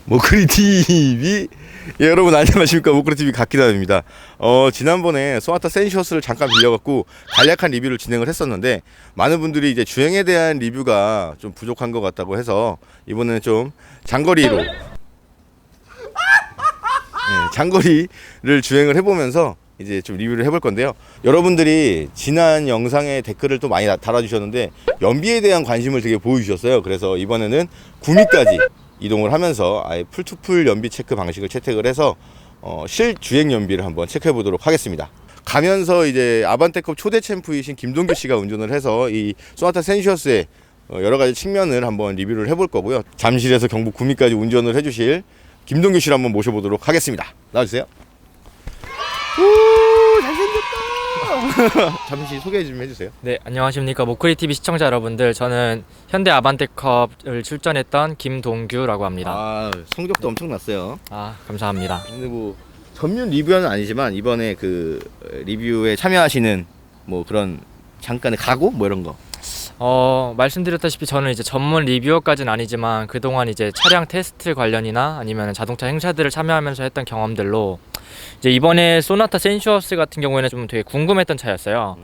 모크리 TV. 예, 여러분 안녕하십니까. 모크리 TV 각기단입니다. 지난번에 소나타 센슈어스를 잠깐 빌려갖고 간략한 리뷰를 진행을 했었는데, 많은 분들이 이제 주행에 대한 리뷰가 좀 부족한 것 같다고 해서 이번에는 좀 장거리로 장거리를 주행을 해보면서 이제 좀 리뷰를 해볼 건데요. 여러분들이 지난 영상에 댓글을 또 많이 달아주셨는데 연비에 대한 관심을 되게 보여주셨어요. 그래서 이번에는 구미까지 이동을 하면서 아예 풀투풀 연비 체크 방식을 채택을 해서 실주행 연비를 한번 체크해 보도록 하겠습니다. 가면서 이제 아반떼컵 초대 챔프이신 김동규 씨가 운전을 해서 이 소나타 센슈어스의 여러 가지 측면을 한번 리뷰를 해볼 거고요. 잠실에서 경북 구미까지 운전을 해주실 김동규 씨를 한번 모셔보도록 하겠습니다. 나와주세요. 오, 잘생겼다. 잠시 소개 좀 해주세요. 네, 안녕하십니까. 모크리 TV 시청자 여러분들, 저는 현대 아반떼컵을 출전했던 김동규라고 합니다. 아, 성적도 엄청났어요. 아, 감사합니다. 근데 뭐 전문 리뷰는 아니지만 이번에 그 리뷰에 참여하시는 뭐 그런 잠깐의 각오 뭐 이런 거. 말씀드렸다시피 저는 이제 전문 리뷰어까지는 아니지만 그동안 이제 차량 테스트 관련이나 아니면 자동차 행사들을 참여하면서 했던 경험들로 이제 이번에 소나타 센슈어스 같은 경우에는 좀 되게 궁금했던 차였어요.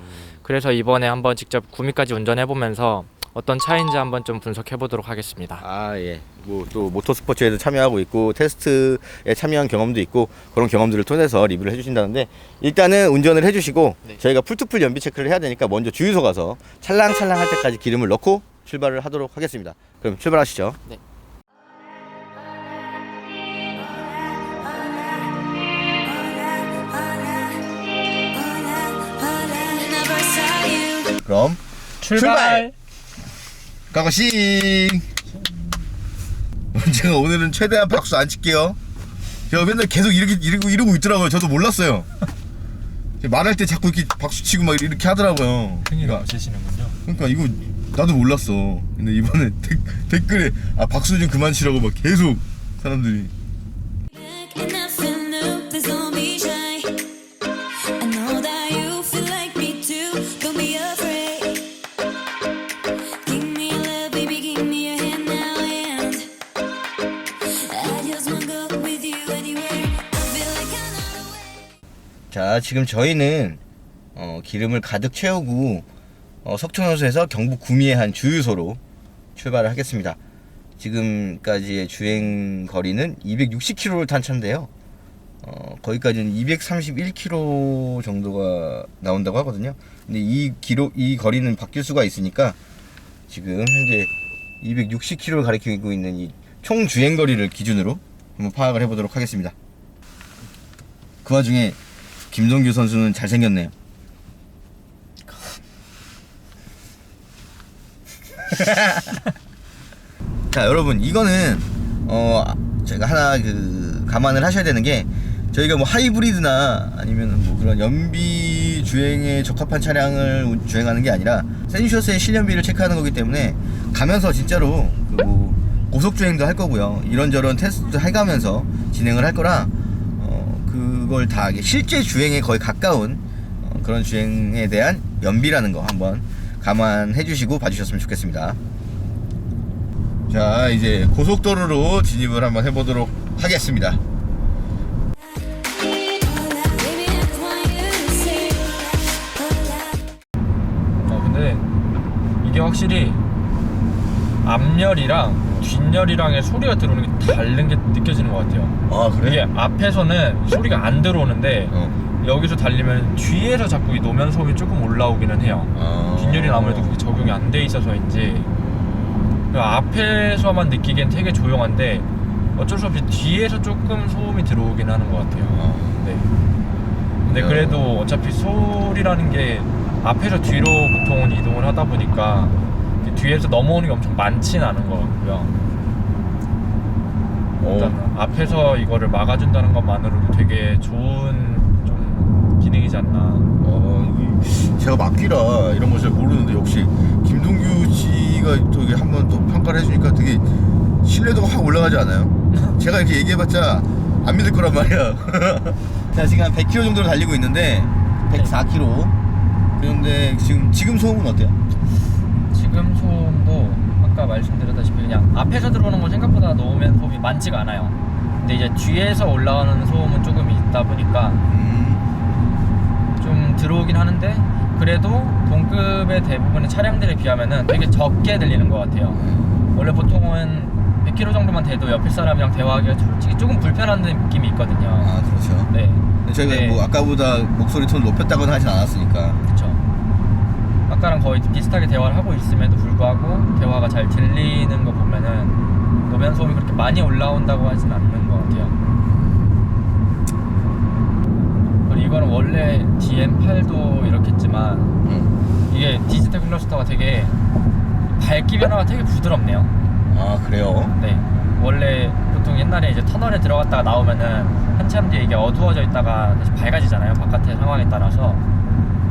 그래서 이번에 한번 직접 구미까지 운전해보면서 어떤 차인지 한번 좀 분석해보도록 하겠습니다. 아, 예. 뭐 또 모터스포츠에도 참여하고 있고 테스트에 참여한 경험도 있고 그런 경험들을 통해서 리뷰를 해주신다는데, 일단은 운전을 해주시고 네. 저희가 풀투풀 연비 체크를 해야 되니까 먼저 주유소 가서 찰랑찰랑 할 때까지 기름을 넣고 출발을 하도록 하겠습니다. 그럼 출발하시죠. 네. 그럼 출발! 가고싱! 제가 오늘은 최대한 박수 안 칠게요. 제가 맨날 계속 이러고 있더라고요. 저도 몰랐어요. 말할 때 자꾸 이렇게 박수 치고 막 이렇게 하더라고요. 흥이 넘치시는군요. 그러니까 이거 나도 몰랐어. 근데 이번에 댓글에 박수 좀 그만 치라고 막 계속 사람들이. 자, 지금 저희는 기름을 가득 채우고 석촌호수에서 경북 구미의 한 주유소로 출발을 하겠습니다. 지금까지의 주행 거리는 260km를 탄 차인데요. 거기까지는 231km 정도가 나온다고 하거든요. 근데 이 거리는 바뀔 수가 있으니까 지금 현재 260km를 가리키고 있는 이 총 주행 거리를 기준으로 한번 파악을 해보도록 하겠습니다. 그 와중에 김동규 선수는 잘생겼네요. 자, 여러분, 이거는 제가 하나 감안을 하셔야 되는 게, 저희가 뭐 하이브리드나 아니면 뭐 그런 연비 주행에 적합한 차량을 주행하는 게 아니라 센슈어스의 실연비를 체크하는 거기 때문에 가면서 진짜로 뭐 고속 주행도 할 거고요. 이런저런 테스트도 해가면서 진행을 할 거라 그걸 다 실제 주행에 거의 가까운 그런 주행에 대한 연비라는 거 한번 감안해 주시고 봐주셨으면 좋겠습니다. 자, 이제 고속도로로 진입을 한번 해보도록 하겠습니다. 근데 이게 확실히 앞열이랑 뒷열이랑의 소리가 들어오는 게 다른 게 느껴지는 것 같아요. 아, 그래? 이게 앞에서는 소리가 안 들어오는데 여기서 달리면 뒤에서 자꾸 이 노면 소음이 조금 올라오기는 해요. 뒷열이 아무래도 그게 적용이 안 돼 있어서인지 앞에서만 느끼기엔 되게 조용한데 어쩔 수 없이 뒤에서 조금 소음이 들어오긴 하는 것 같아요. 네. 근데 그래도 어차피 소리라는 게 앞에서 뒤로 보통은 이동을 하다 보니까 뒤에서 넘어오는 게 엄청 많진 않은 것 같고요. 일단 앞에서 이거를 막아준다는 것만으로도 되게 좋은 좀 기능이지 않나. 제가 막기라 이런 걸 잘 모르는데 역시 김동규 씨가 또 이게 한번 또 평가를 해주니까 되게 신뢰도가 확 올라가지 않아요? 제가 이렇게 얘기해봤자 안 믿을 거란 말이야. 자, 지금 한 100km 정도로 달리고 있는데 104km. 그런데 지금 소음은 어때요? 지금 소음도 아까 말씀드렸다시피 그냥 앞에서 들어오는 건 생각보다 노면 소음이 많지가 않아요. 근데 이제 뒤에서 올라오는 소음은 조금 있다 보니까 좀 들어오긴 하는데 그래도 동급의 대부분의 차량들에 비하면은 되게 적게 들리는 것 같아요. 원래 보통은 100km 정도만 돼도 옆에 사람이랑 대화하기가 솔직히 조금 불편한 느낌이 있거든요. 아, 그렇죠. 네. 저희가 네. 뭐 아까보다 목소리 톤을 높였다고는 하진 않았으니까. 그쵸. 아까랑 거의 비슷하게 대화를 하고 있음에도 불구하고 대화가 잘 들리는 거 보면은 노면 소음이 그렇게 많이 올라온다고 하진 않는 것 같아요. 그리고 이거는 원래 DM8도 이렇겠지만 이게 디지털 클러스터가 되게 밝기 변화가 되게 부드럽네요. 아, 그래요? 네. 원래 보통 옛날에 이제 터널에 들어갔다가 나오면은 한참 뒤에 이게 어두워져 있다가 다시 밝아지잖아요. 바깥의 상황에 따라서.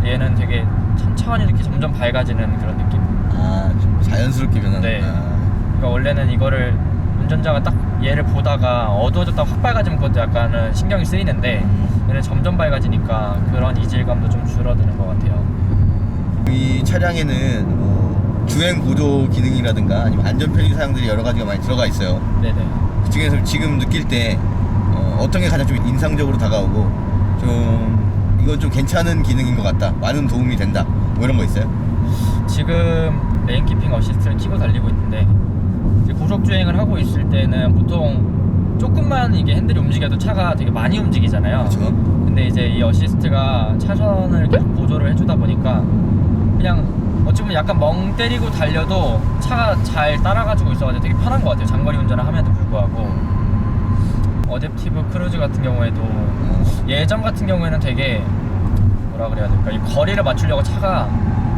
얘는 되게 천천히 이렇게 점점 밝아지는 그런 느낌. 아, 좀 자연스럽게 변하는. 네. 그러니까 원래는 이거를 운전자가 딱 얘를 보다가 어두워졌다가 확 밝아지면 그것도 약간은 신경이 쓰이는데 얘는 점점 밝아지니까 그런 이질감도 좀 줄어드는 것 같아요. 이 차량에는 뭐 주행 보조 기능이라든가 아니면 안전 편의 사항들이 여러 가지가 많이 들어가 있어요. 네네. 그 중에서 지금 느낄 때 어떤 게 가장 좀 인상적으로 다가오고 좀 이건 좀 괜찮은 기능인 것 같다, 많은 도움이 된다, 뭐 이런 거 있어요? 지금 레인키핑 어시스트를 켜고 달리고 있는데 이제 고속 주행을 하고 있을 때는 보통 조금만 이게 핸들이 움직여도 차가 되게 많이 움직이잖아요. 그렇죠. 근데 이제 이 어시스트가 차선을 계속 보조를 해주다 보니까 그냥 어찌 보면 약간 멍 때리고 달려도 차가 잘 따라가지고 있어가지고 되게 편한 것 같아요. 장거리 운전을 함에도 불구하고. 어댑티브 크루즈 같은 경우에도 예전 같은 경우에는 되게 뭐라 그래야 될까, 이 거리를 맞추려고 차가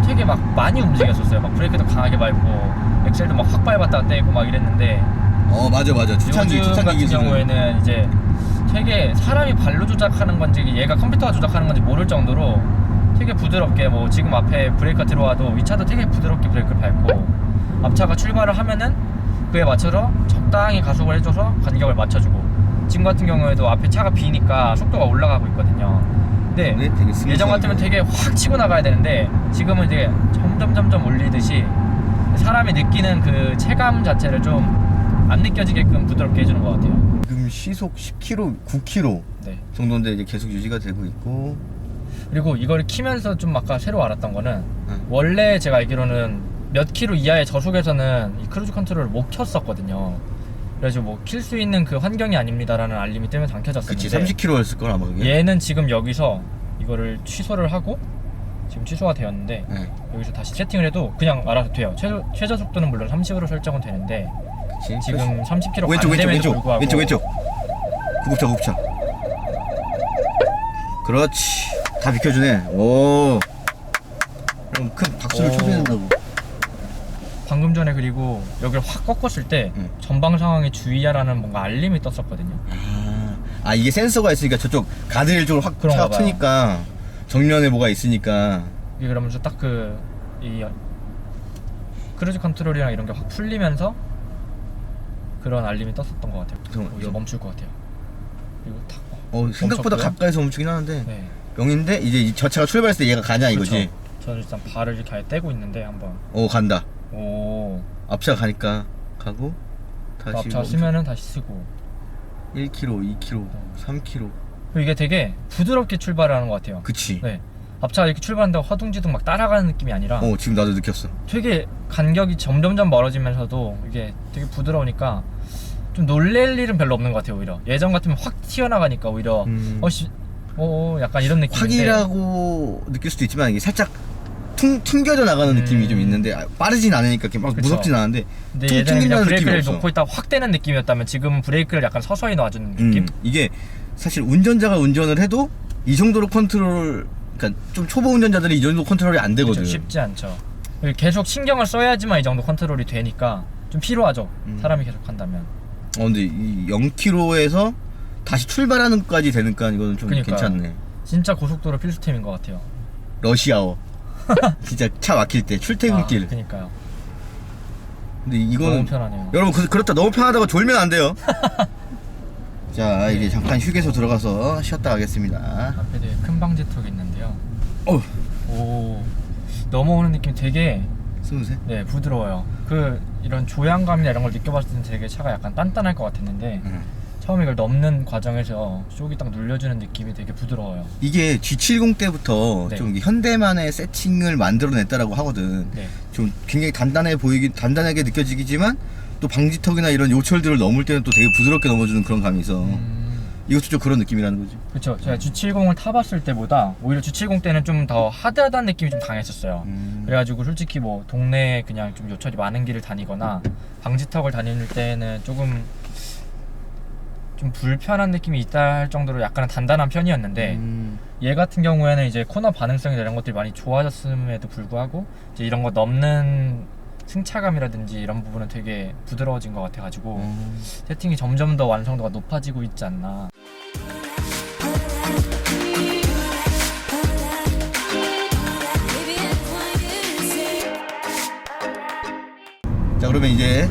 되게 막 많이 움직였었어요. 막 브레이크도 강하게 밟고 엑셀도 막 확 밟았다가 떼고 막 이랬는데 맞아. 요즘 같은 기술은. 경우에는 이제 되게 사람이 발로 조작하는 건지 얘가 컴퓨터가 조작하는 건지 모를 정도로 되게 부드럽게, 뭐 지금 앞에 브레이크가 들어와도 이 차도 되게 부드럽게 브레이크를 밟고 앞차가 출발을 하면은 그에 맞춰서 적당히 가속을 해줘서 간격을 맞춰주고, 지금 같은 경우에도 앞에 차가 비니까 속도가 올라가고 있거든요. 근데 네, 되게 스무스하게. 예전 같으면 되게 확 치고 나가야 되는데 지금은 되게 점점 올리듯이 사람이 느끼는 그 체감 자체를 좀 안 느껴지게끔 부드럽게 해주는 것 같아요. 지금 시속 10km, 9km 네. 정도인데 이제 계속 유지가 되고 있고. 그리고 이거를 키면서 좀 아까 새로 알았던 거는 응. 원래 제가 알기로는 몇 킬로 이하의 저속에서는 이 크루즈 컨트롤을 못 켰었거든요. 그래서 뭐 킬 수 있는 그 환경이 아닙니다라는 알림이 뜨면서 안 켜졌었는데, 그치, 30km였을 걸 아마 그게. 얘는 지금 여기서 이거를 취소를 하고 지금 취소가 되었는데 네. 여기서 다시 세팅을 해도 그냥 알아서 돼요. 최저 속도는 물론 30으로 설정은 되는데 그치. 지금 30km 왼쪽 안 됨에도 불구하고 왼쪽 구급차. 그렇지, 다 비켜주네. 오, 그럼 큰 박수를 오. 쳐줘야 된다고. 방금 전에 그리고 여기를 확 꺾었을 때 응. 전방 상황에 주의하라는 뭔가 알림이 떴었거든요. 아, 이게 센서가 있으니까 저쪽 가드레일 쪽으로 확 그런가 차가 봐요. 트니까 정면에 뭐가 있으니까. 이게 그러면서 딱 이 크루즈 컨트롤이랑 이런 게 확 풀리면서 그런 알림이 떴었던 것 같아요. 그럼 이제 멈출 것 같아요. 그리고 탁 생각보다 멈췄고요. 가까이서 멈추긴 하는데 네. 병인데 이제 저 차가 출발했을 때 얘가 가냐 이거지. 그렇죠. 저는 일단 발을 이렇게 아예 떼고 있는데 한번. 간다. 오. 앞차가 가니까 가고 다시 앞차 멈춰. 쓰면은 다시 쓰고. 1km, 2km, 3km. 그리고 이게 되게 부드럽게 출발하는 것 같아요. 그치. 네. 앞차가 이렇게 출발한다고 화둥지둥 막 따라가는 느낌이 아니라 지금 나도 느꼈어. 되게 간격이 점점점 멀어지면서도 이게 되게 부드러우니까 좀 놀랄 일은 별로 없는 것 같아요. 오히려 예전 같으면 확 튀어나가니까 오히려 약간 이런 느낌인데, 확이라고 느낄 수도 있지만 이게 살짝 튕겨져 나가는 느낌이 좀 있는데 빠르진 않으니까 이렇게 막 그쵸. 무섭진 않은데 근데 예전에 그냥 튕긴다는 느낌이 브레이크를 없어. 놓고 있다가 확 떼는 느낌이었다면 지금은 브레이크를 약간 서서히 놔주는 느낌? 이게 사실 운전자가 운전을 해도 이 정도로 컨트롤 그러니까 좀 초보 운전자들이 이 정도 컨트롤이 안 되거든. 그렇죠. 쉽지 않죠. 계속 신경을 써야지만 이 정도 컨트롤이 되니까 좀 필요하죠. 사람이 계속 한다면. 근데 이 0km에서 다시 출발하는 것까지 되니까 이거는 좀 그러니까요. 괜찮네. 진짜 고속도로 필수템인 것 같아요. 러시아워. 진짜 차 막힐 때 출퇴근길. 그러니까요. 근데 이거는 너무 편하네요. 여러분 그렇다 너무 편하다고 졸면 안 돼요. 자 이제 잠깐 휴게소 들어가서 쉬었다 가겠습니다. 앞에 되게 큰 방지턱이 있는데요. 어 오, 넘어오는 느낌이 되게 스무세. 네 부드러워요. 이런 조향감이나 이런 걸 느껴봤을 때는 되게 차가 약간 단단할 것 같았는데 처음 이걸 넘는 과정에서 쇼기 딱 눌려주는 느낌이 되게 부드러워요. 이게 G70 때부터 네. 좀 현대만의 세팅을 만들어냈다라고 하거든. 네. 좀 굉장히 단단하게 느껴지기지만 또 방지턱이나 이런 요철들을 넘을 때는 또 되게 부드럽게 넘어주는 그런 감이 있어. 이것도 좀 그런 느낌이라는 거지. 그렇죠. 제가 G70을 타봤을 때보다 오히려 G70 때는 좀 더 하드하다는 느낌이 좀 강했었어요. 그래가지고 솔직히 뭐 동네에 그냥 좀 요철이 많은 길을 다니거나 방지턱을 다닐 때는 조금 좀 불편한 느낌이 있다 할 정도로 약간은 단단한 편이었는데 얘 같은 경우에는 이제 코너 반응성이나 이런 것들이 많이 좋아졌음에도 불구하고 이제 이런 거 넘는 승차감이라든지 이런 부분은 되게 부드러워진 것 같아가지고 세팅이 점점 더 완성도가 높아지고 있지 않나. 자 그러면 이제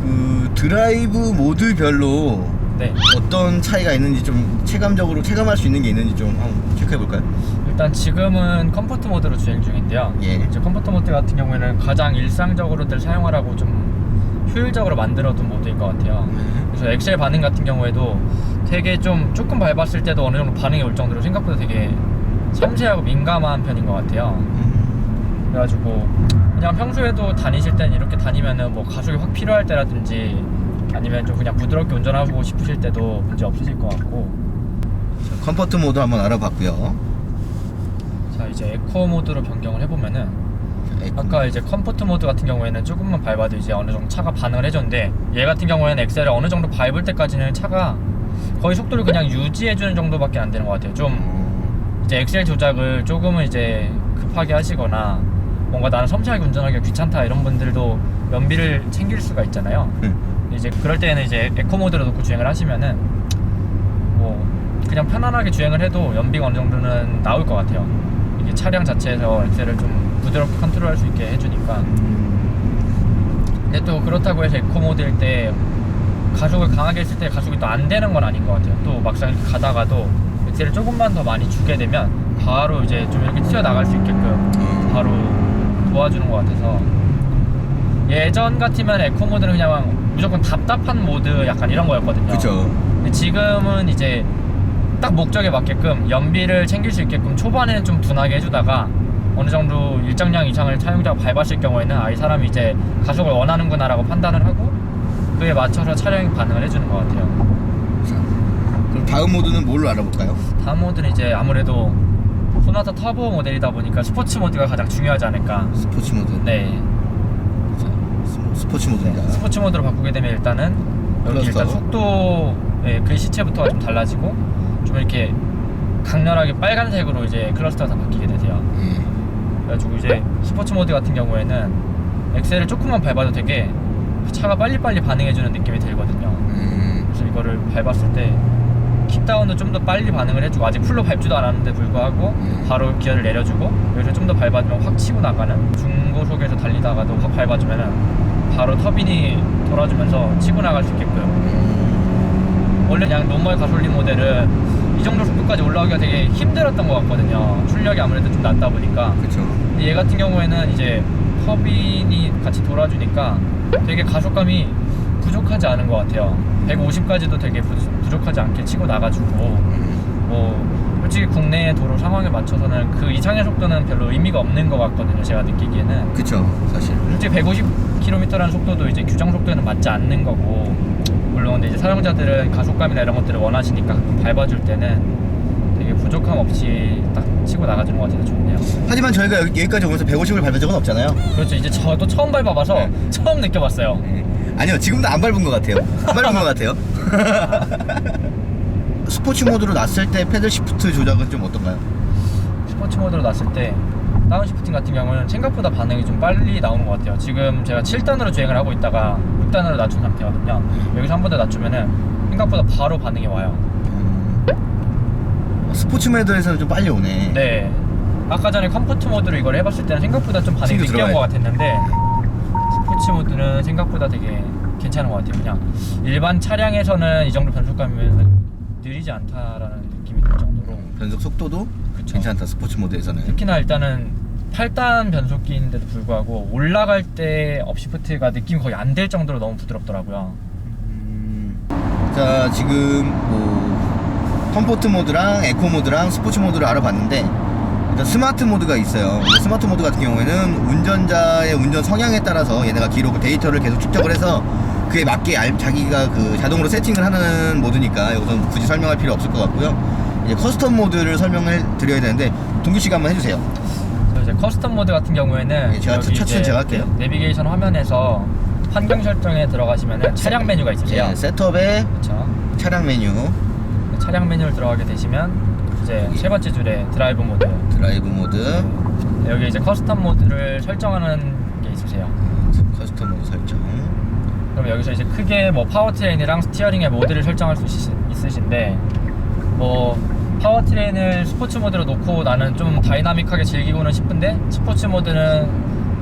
그 드라이브 모드별로 네. 어떤 차이가 있는지 좀 체감적으로 체감할 수 있는 게 있는지 좀 한번 체크해 볼까요? 일단 지금은 컴포트 모드로 주행 중인데요. 예. 이제 컴포트 모드 같은 경우에는 가장 일상적으로들 사용하라고 좀 효율적으로 만들어둔 모드인 것 같아요. 그래서 엑셀 반응 같은 경우에도 되게 조금 밟았을 때도 어느 정도 반응이 올 정도로 생각보다 되게 섬세하고 민감한 편인 것 같아요. 그래가지고 그냥 평소에도 다니실 때는 이렇게 다니면은 뭐 가속이 확 필요할 때라든지 아니면 좀 그냥 부드럽게 운전하고 싶으실 때도 문제 없으실 것 같고. 자, 컴포트 모드 한번 알아봤고요. 자 이제 에코 모드로 변경을 해보면은 에코. 아까 이제 컴포트 모드 같은 경우에는 조금만 밟아도 이제 어느 정도 차가 반응을 해줬는데 얘 같은 경우에는 엑셀을 어느 정도 밟을 때까지는 차가 거의 속도를 그냥 유지해주는 정도밖에 안 되는 것 같아요. 좀 이제 엑셀 조작을 조금은 이제 급하게 하시거나 뭔가 나는 섬세하게 운전하기가 귀찮다 이런 분들도 연비를 챙길 수가 있잖아요. 이제 그럴 때는 이제 에코 모드로 놓고 주행을 하시면은 뭐 그냥 편안하게 주행을 해도 연비가 어느 정도는 나올 것 같아요. 이게 차량 자체에서 엑셀을 좀 부드럽게 컨트롤할 수 있게 해주니까. 근데 또 그렇다고 해서 에코 모드일 때 가속을 강하게 했을 때 가속이 또 안 되는 건 아닌 것 같아요. 또 막상 이렇게 가다가도 엑셀을 조금만 더 많이 주게 되면 바로 이제 좀 이렇게 튀어나갈 수 있게끔 바로 도와주는 것 같아서 예전 같으면 에코 모드는 그냥 무조건 답답한 모드 약간 이런 거였거든요. 그렇죠. 근데 지금은 이제 딱 목적에 맞게끔 연비를 챙길 수 있게끔 초반에는 좀 둔하게 해주다가 어느 정도 일정량 이상을 사용자가 밟았을 경우에는 이 사람이 이제 가속을 원하는구나 라고 판단을 하고 그에 맞춰서 차량이 반응을 해주는 것 같아요. 자, 그럼 다음 모드는 뭘로 알아볼까요? 다음 모드는 이제 아무래도 소나타 터보 모델이다 보니까 스포츠 모드가 가장 중요하지 않을까. 스포츠 모드. 네. 자, 스포츠 모드입니다. 스포츠 모드로 바꾸게 되면 일단은 여기 클러스터. 일단 속도의 글씨체부터가 좀 달라지고 좀 이렇게 강렬하게 빨간색으로 이제 클러스터가 다 바뀌게 되세요. 그래가지고 이제 스포츠 모드 같은 경우에는 엑셀을 조금만 밟아도 되게 차가 빨리빨리 반응해주는 느낌이 들거든요. 그래서 이거를 밟았을 때 킥다운도 좀 더 빨리 반응을 해주고 아직 풀로 밟지도 않았는데 불구하고 바로 기어를 내려주고 여기서 좀 더 밟아주면 확 치고 나가는 중고속에서 달리다가도 확 밟아주면은 바로 터빈이 돌아주면서 치고 나갈 수 있게끔. 원래 그냥 노멀 가솔린 모델은 이 정도 속도까지 올라가기가 되게 힘들었던 것 같거든요. 출력이 아무래도 좀 낮다 보니까. 그렇죠. 근데 얘 같은 경우에는 이제 터빈이 같이 돌아주니까 되게 가속감이 부족하지 않은 것 같아요. 150까지도 되게 부족하지 않게 치고 나가지고 뭐 솔직히 국내 도로 상황에 맞춰서는 그 이상의 속도는 별로 의미가 없는 것 같거든요. 제가 느끼기에는. 그쵸 사실. 솔직히 150km라는 속도도 이제 규정 속도에는 맞지 않는 거고 물론 근데 이제 사용자들은 가속감이나 이런 것들을 원하시니까 밟아줄 때는 되게 부족함 없이 딱 치고 나가주는 것 같아서 좋네요. 하지만 저희가 여기까지 오면서 150을 밟은 적은 없잖아요. 그렇죠. 이제 저도 처음 밟아봐서 처음 느껴봤어요. 아니요 지금도 안 밟은 것 같아요. 안 밟은 것 같아요. 스포츠 모드로 놨을 때 패들 시프트 조작은 좀 어떤가요? 스포츠 모드로 놨을 때 다운시프팅 같은 경우는 생각보다 반응이 좀 빨리 나오는 것 같아요. 지금 제가 7단으로 주행을 하고 있다가 6단으로 낮춘 상태거든요. 여기서 한 번 더 낮추면은 생각보다 바로 반응이 와요. 스포츠 모드에서는 좀 빨리 오네. 네. 아까 전에 컴포트 모드로 이걸 해봤을 때는 생각보다 좀 반응이 신규 늦게 온 것 들어가야 같았는데 스포츠 모드는 생각보다 되게 괜찮은 것 같아요. 그냥 일반 차량에서는 이 정도 변속감이면 느리지 않다라는 느낌이 들 정도로. 변속 속도도 그쵸. 괜찮다. 스포츠 모드에서는. 특히나 일단은 8단 변속기인데도 불구하고 올라갈 때 업시프트가 느낌이 거의 안 될 정도로 너무 부드럽더라고요. 자, 지금 뭐 컴포트 모드랑 에코 모드랑 스포츠 모드를 알아봤는데 일단 스마트 모드가 있어요. 스마트 모드 같은 경우에는 운전자의 운전 성향에 따라서 얘네가 기록 데이터를 계속 축적을 해서 그에 맞게 자기가 그 자동으로 세팅을 하는 모드니까 여기서 굳이 설명할 필요 없을 것 같고요. 이제 커스텀 모드를 설명을 드려야 되는데 동규 씨가 한번 해주세요. 그래서 이제 커스텀 모드 같은 경우에는 예, 제가 여기 첫 이제 제가 할게요. 내비게이션 화면에서 환경 설정에 들어가시면은 차량 메뉴가 있으세요. 예, 셋업에 그렇죠. 차량 메뉴, 차량 메뉴를 들어가게 되시면 이제 세 번째 줄에 드라이브 모드. 드라이브 모드, 여기 이제 커스텀 모드를 설정하는 게 있으세요. 커스텀 모드 설정. 그럼 여기서 이제 크게 뭐 파워트레인이랑 스티어링의 모드를 설정할 수 있으신데 뭐 파워트레인을 스포츠 모드로 놓고 나는 좀 다이나믹하게 즐기고는 싶은데 스포츠 모드는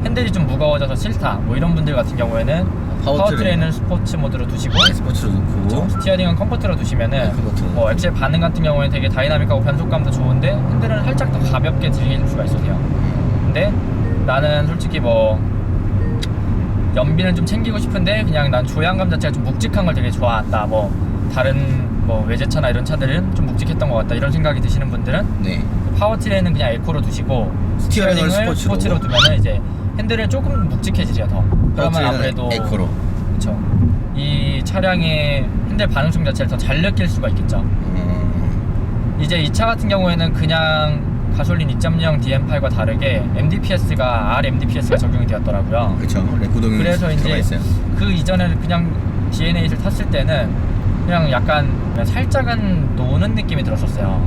핸들이 좀 무거워져서 싫다 뭐 이런 분들 같은 경우에는 파워트레인은 스포츠 모드로 두시고 스포츠로 놓고 스티어링은 컴포트로 두시면은 네, 컴포트로. 뭐 엑셀 반응 같은 경우에는 되게 다이나믹하고 변속감도 좋은데 핸들은 살짝 더 가볍게 즐길 수가 있으세요. 근데 나는 솔직히 뭐 연비는 좀 챙기고 싶은데 그냥 난 조향감 자체가 좀 묵직한 걸 되게 좋아한다. 뭐 다른 뭐 외제차나 이런 차들은 좀 묵직했던 것 같다 이런 생각이 드시는 분들은 네. 파워트레인은 그냥 에코로 두시고 스티어링을 스티어링을 스포츠로 두면은 이제 핸들은 조금 묵직해지죠 더. 그러면 아무래도 에코로. 그렇죠. 이 차량의 핸들 반응성 자체를 더 잘 느낄 수가 있겠죠. 이제 이 차 같은 경우에는 그냥 가솔린 2.0 DM8과 다르게 MDPS가 RMDPS가 적용이 되었더라고요. 그렇죠. 레코동이 그래서 이제 있어요. 그 이전에는 그냥 DNA8을 탔을 때는 그냥 약간 살짝은 노는 느낌이 들었었어요.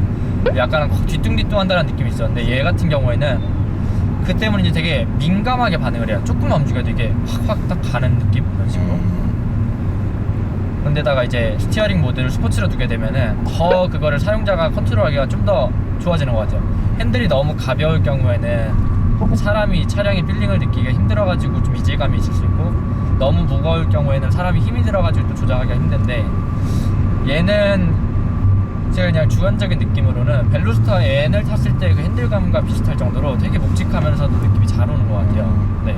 약간 뒤뚱뒤뚱한다는 느낌이 있었는데 얘 같은 경우에는 그 때문에 이제 되게 민감하게 반응을 해요. 조금만 움직여도 이게 확확 딱 가는 느낌 이런 식으로. 그런데다가 이제 스티어링 모드를 스포츠로 두게 되면은 더 그거를 사용자가 컨트롤하기가 좀 더 좋아지는 것 같아요. 핸들이 너무 가벼울 경우에는 사람이 차량의 필링을 느끼기가 힘들어가지고 좀 이질감이 있을 수 있고 너무 무거울 경우에는 사람이 힘이 들어가지고 또 조작하기가 힘든데 얘는 제가 그냥 주관적인 느낌으로는 벨루스터 N을 탔을 때 그 핸들감과 비슷할 정도로 되게 묵직하면서도 느낌이 잘 오는 것 같아요. 네.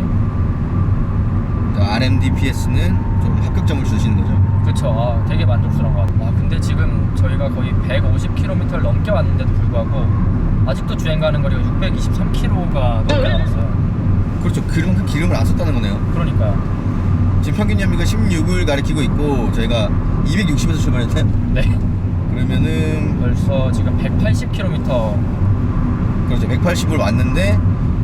RMDPS는 좀 합격점을 주시는 거죠. 그쵸. 되게 만족스러운 것 같아요. 근데 지금 저희가 거의 150km를 넘게 왔는데도 불구하고 아직도 주행 가는 거리가 623km가 넘게 남았어요. 그렇죠. 그만큼 기름을 안 썼다는 거네요. 그러니까요. 지금 평균 연비가 16을 가리키고 있고 저희가 260에서 출발했나요? 네. 그러면은 벌써 지금 180km. 그렇죠. 180을 왔는데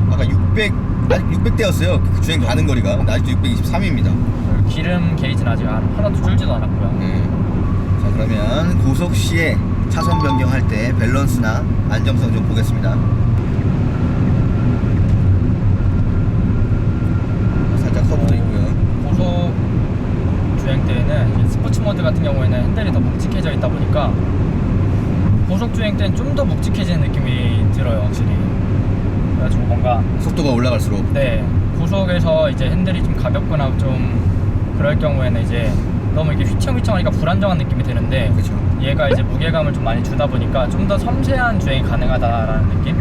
아까 600대였어요. 그 주행 가는 거리가. 근데 아직도 623입니다. 기름 게이지는 아직 하나도 줄지도 않았고요. 네. 자, 그러면 고속 시에 차선 변경할 때 밸런스나 안정성 좀 보겠습니다. 살짝 커브도 있고요. 고속 주행 때에는 이 스포츠 모드 같은 경우에는 핸들이 더 묵직해져 있다 보니까 고속 주행 때는 좀 더 묵직해지는 느낌이 들어요, 확실히. 그래가지고 뭔가 속도가 올라갈수록 네 고속에서 이제 핸들이 좀 가볍거나 좀 그럴 경우에는 이제 너무 이게 휘청휘청하니까 불안정한 느낌이 드는데 그렇죠. 얘가 이제 무게감을 좀 많이 주다 보니까 좀 더 섬세한 주행이 가능하다라는 느낌?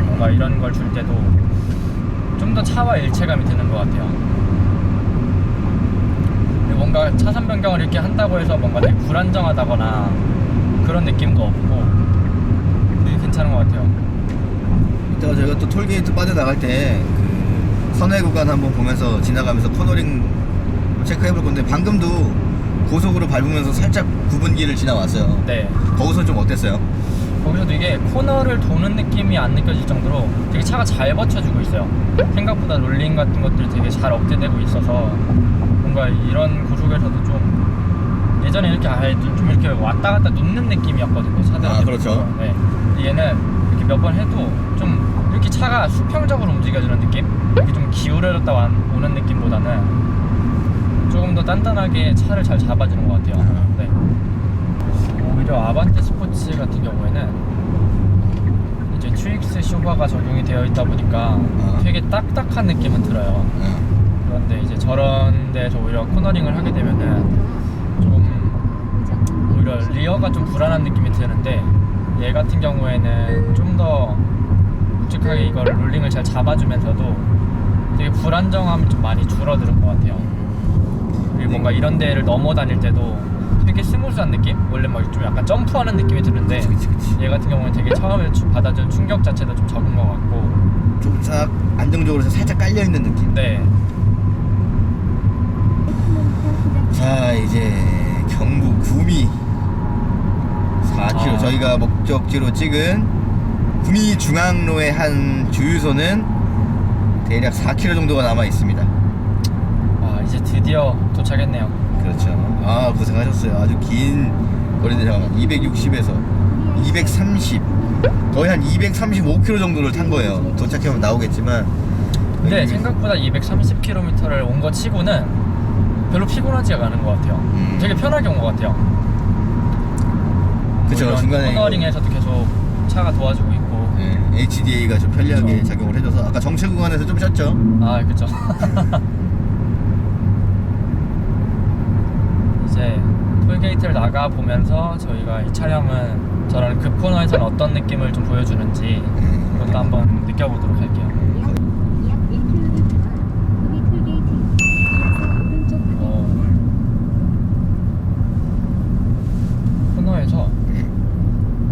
뭔가 이런 걸 줄 때도 좀 더 차와 일체감이 드는 것 같아요. 그리고 뭔가 차선 변경을 이렇게 한다고 해서 뭔가 되게 불안정하다거나 그런 느낌도 없고 되게 괜찮은 것 같아요. 이따가 저희가 또 톨게이트 빠져나갈 때 그 선회 구간 한번 보면서 지나가면서 코너링 체크해 볼 건데 방금도 고속으로 밟으면서 살짝 구분기를 지나왔어요. 네. 거기서 좀 어땠어요? 거기서도 이게 코너를 도는 느낌이 안 느껴질 정도로 되게 차가 잘 받쳐주고 있어요. 생각보다 롤링 같은 것들이 되게 잘 억제되고 있어서 뭔가 이런 고속에서도 좀 예전에 이렇게 아예 좀 이렇게 왔다 갔다 눕는 느낌이었거든요. 차들이. 아, 그렇죠. 네. 근데 얘는 이렇게 몇 번 해도 좀 이렇게 차가 수평적으로 움직여주는 느낌? 이렇게 좀 기울어졌다 오는 느낌보다는 조금 더 단단하게 차를 잘 잡아주는 것 같아요. 네. 오히려 아반떼 스포츠 같은 경우에는 이제 QX 쇼바가 적용이 되어 있다 보니까 되게 딱딱한 느낌은 들어요. 그런데 이제 저런 데서 오히려 코너링을 하게 되면은 좀 오히려 리어가 좀 불안한 느낌이 드는데 얘 같은 경우에는 좀 더 묵직하게 이걸 롤링을 잘 잡아주면서도 되게 불안정함이 좀 많이 줄어드는 것 같아요. 그리고 뭔가 이런 데를 넘어 다닐 때도 되게 스무스한 느낌? 원래 막 좀 약간 점프하는 느낌이 드는데 얘 같은 경우는 되게 처음에 받아준 충격 자체도 좀 적은 것 같고 좀 싹 안정적으로 해서 살짝 깔려있는 느낌. 네. 자, 이제 경북 구미 4km 저희가 목적지로 찍은 구미 중앙로의 한 주유소는 대략 4km 정도가 남아 있습니다. 아, 이제 드디어 도착했네요. 그렇죠. 아, 고생하셨어요. 아주 긴 거리인데 잠깐만 260에서 230 거의 한 235km 정도를 탄 거예요. 도착하면 나오겠지만 근데 생각보다 230km를 온 거 치고는 별로 피곤하지가 않은 것 같아요. 되게 편하게 온 것 같아요. 그쵸, 중간에 코너링에서도 계속 차가 도와주고 있고. 네, HDA가 좀 편리하게 그쵸. 작용을 해줘서 아까 정체 구간에서 좀 쉬었죠. 아, 그쵸. 이제 톨게이트를 나가 보면서 저희가 이 차량은 저런 급코너에서는 어떤 느낌을 좀 보여주는지 그것도 한번 느껴보도록 할게요. 약 1km 구미 톨게이트 이어서 오른쪽 방향 코너에서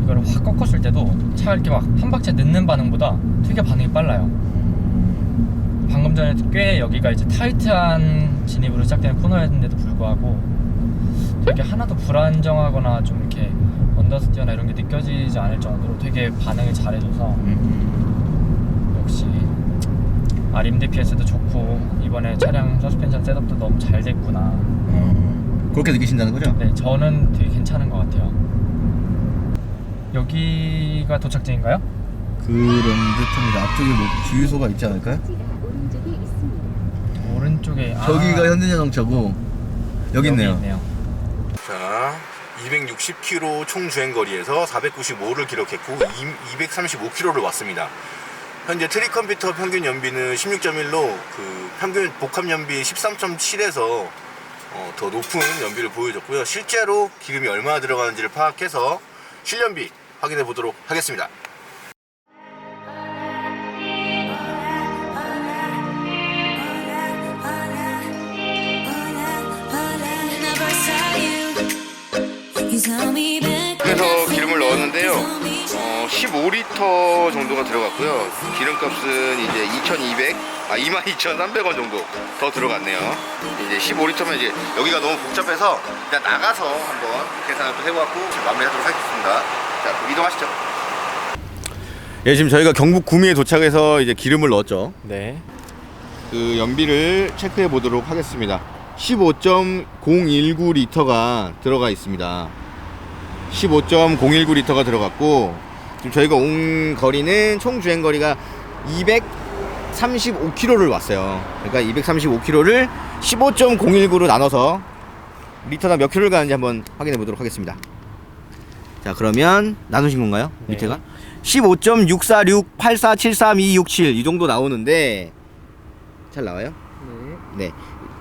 이거를 확 꺾었을 때도 차가 이렇게 막 한 박자 늦는 반응보다 되게 반응이 빨라요. 방금 전에 꽤 여기가 이제 타이트한 진입으로 시작되는 코너였는데도 불구하고 되게 하나도 불안정하거나 좀 이렇게 언더스티어나 이런 게 느껴지지 않을 정도로 되게 반응을 잘해줘서 역시 RMD PS도 좋고 이번에 차량 서스펜션 셋업도 너무 잘 됐구나. 그렇게 느끼신다는 거죠? 네, 저는 되게 괜찮은 것 같아요. 여기가 도착지인가요? 그런 듯합니다. 앞쪽에 뭐 주유소가 있지 않을까요? 오른쪽에 있습니다. 오른쪽에 저기가 현대자동차고 여기 있네요. 자, 260km 총 주행 거리에서 495를 기록했고 235km를 왔습니다. 현재 트리 컴퓨터 평균 연비는 16.1로 그 평균 복합 연비 13.7에서 더 높은 연비를 보여줬고요. 실제로 기름이 얼마나 들어가는지를 파악해서 실연비 확인해 보도록 하겠습니다. 그래서 기름을 넣었는데요. 15리터 정도가 들어갔고요. 기름값은 이제 22,300원 정도 더 들어갔네요. 이제 15리터면 이제 여기가 너무 복잡해서 일단 나가서 한번 계산을 또 해보았고 마무리하도록 하겠습니다. 자, 그럼 이동하시죠. 예, 지금 저희가 경북 구미에 도착해서 이제 기름을 넣었죠. 네. 그 연비를 체크해 보도록 하겠습니다. 15.019리터가 들어가 있습니다. 15.019리터가 들어갔고 지금 저희가 온 거리는 총 주행 거리가 235km를 왔어요. 그러니까 235km를 15.019로 나눠서 리터당 몇 킬로를 가는지 한번 확인해 보도록 하겠습니다. 자, 그러면 나누신 건가요? 네. 밑에가 15.64684732267 이 정도 나오는데 잘 나와요? 네.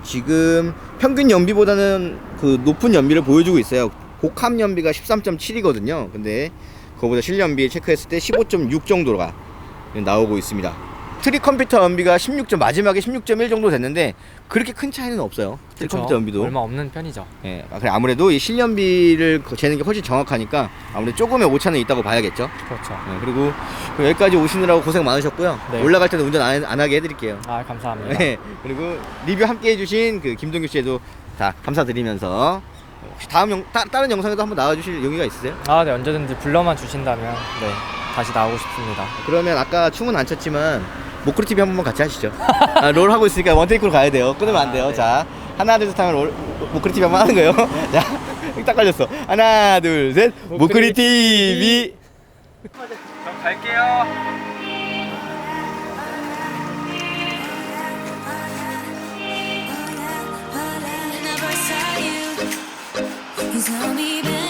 지금 평균 연비보다는 그 높은 연비를 보여주고 있어요. 복합 연비가 13.7이거든요. 근데 그거보다 실연비 체크했을 때 15.6 정도가 나오고 있습니다. 트리 컴퓨터 연비가 16. 마지막에 16.1 정도 됐는데 그렇게 큰 차이는 없어요. 트리 그쵸. 컴퓨터 연비도. 얼마 없는 편이죠. 예, 아무래도 이 실연비를 재는 게 훨씬 정확하니까 아무래도 조금의 오차는 있다고 봐야겠죠. 그렇죠. 예, 그리고 여기까지 오시느라고 고생 많으셨고요. 네. 올라갈 때는 운전 안 하게 해드릴게요. 아, 감사합니다. 네, 그리고 리뷰 함께 해주신 그 김동규 씨에도 다 감사드리면서 혹시 다른 영상에도 한번 나와주실 용의가 있으세요? 아, 네, 언제든지 불러만 주신다면 네, 다시 나오고 싶습니다. 그러면 아까 춤은 안 췄지만 목소리 TV 한 번만 같이 하시죠. 롤 하고 있으니까 원테이크로 가야 돼요. 끊으면 안 돼요. 네. 자, 하나 둘 셋 하면 목소리 TV 한번 하는 거예요. 자, 딱 걸렸어. 하나 둘 셋 목소리 TV. 갈게요.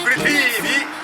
우리 TV